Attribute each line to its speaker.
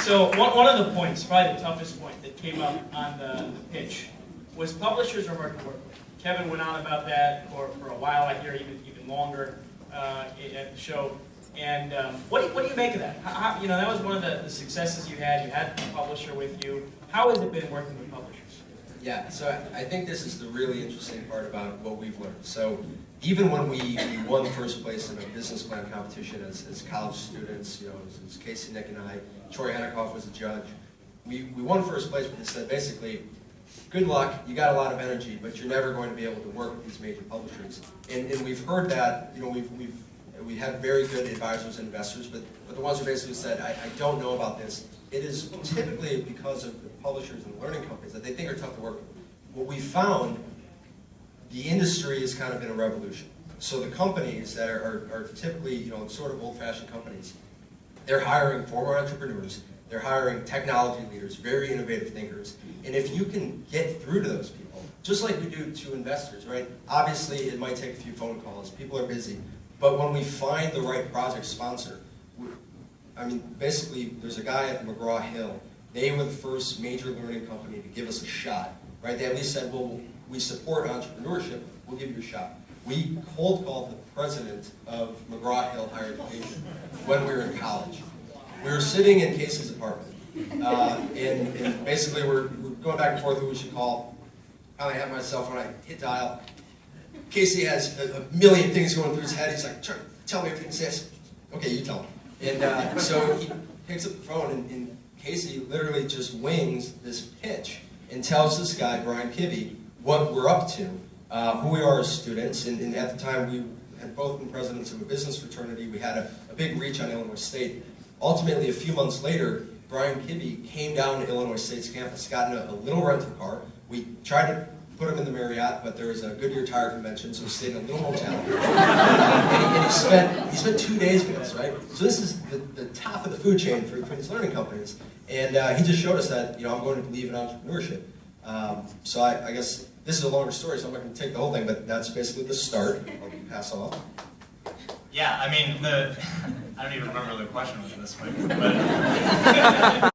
Speaker 1: So one of the points, probably the toughest point that came up on the pitch, was publishers are hard to work with. Kevin went on about that for a while, I hear even longer at the show. And what do you make of that? How, that was one of the successes you had. You had a publisher with you. How has it been working with publishers?
Speaker 2: Yeah, so I think this is the really interesting part about what we've learned. So even when we won first place in a business plan competition as college students, it was Casey, Nick, and I. Troy Hennicoff was a judge. We won first place, but they said basically, good luck, you got a lot of energy, but you're never going to be able to work with these major publishers. And we've heard that, we have very good advisors and investors, but the ones who basically said, I don't know about this, it is typically because of the publishers and learning companies that they think are tough to work with. What we found, the industry is kind of in a revolution. So the companies that are typically, sort of old-fashioned companies, they're hiring former entrepreneurs, they're hiring technology leaders, very innovative thinkers, and if you can get through to those people, just like we do to investors, right? Obviously, it might take a few phone calls, people are busy, but when we find the right project sponsor, basically, there's a guy at McGraw-Hill, they were the first major learning company to give us a shot, right? They at least said, well, we support entrepreneurship, we'll give you a shot. We cold called the president of McGraw-Hill Higher Education when we were in college. We were sitting in Casey's apartment, and basically we're going back and forth who we should call. I have my cell phone, I hit dial. Casey has a million things going through his head. He's like, tell me everything he says. Okay, you tell him. And so he picks up the phone, and Casey literally just wings this pitch and tells this guy, Brian Kibbe, what we're up to, who we are as students. And at the time, we had both been presidents of a business fraternity. We had a big reach on Illinois State. Ultimately, a few months later, Brian Kibbe came down to Illinois State's campus, got in a little rental car. We tried to put him in the Marriott, but there was a Goodyear Tire convention, so he stayed in a little motel. and he spent 2 days with us, right? So this is the top of the food chain for these learning companies. And he just showed us that, I'm going to believe in entrepreneurship. So I guess this is a longer story, so I'm not going to take the whole thing, but that's basically the start. I'll pass off.
Speaker 3: Yeah, I don't even remember the question was this way, but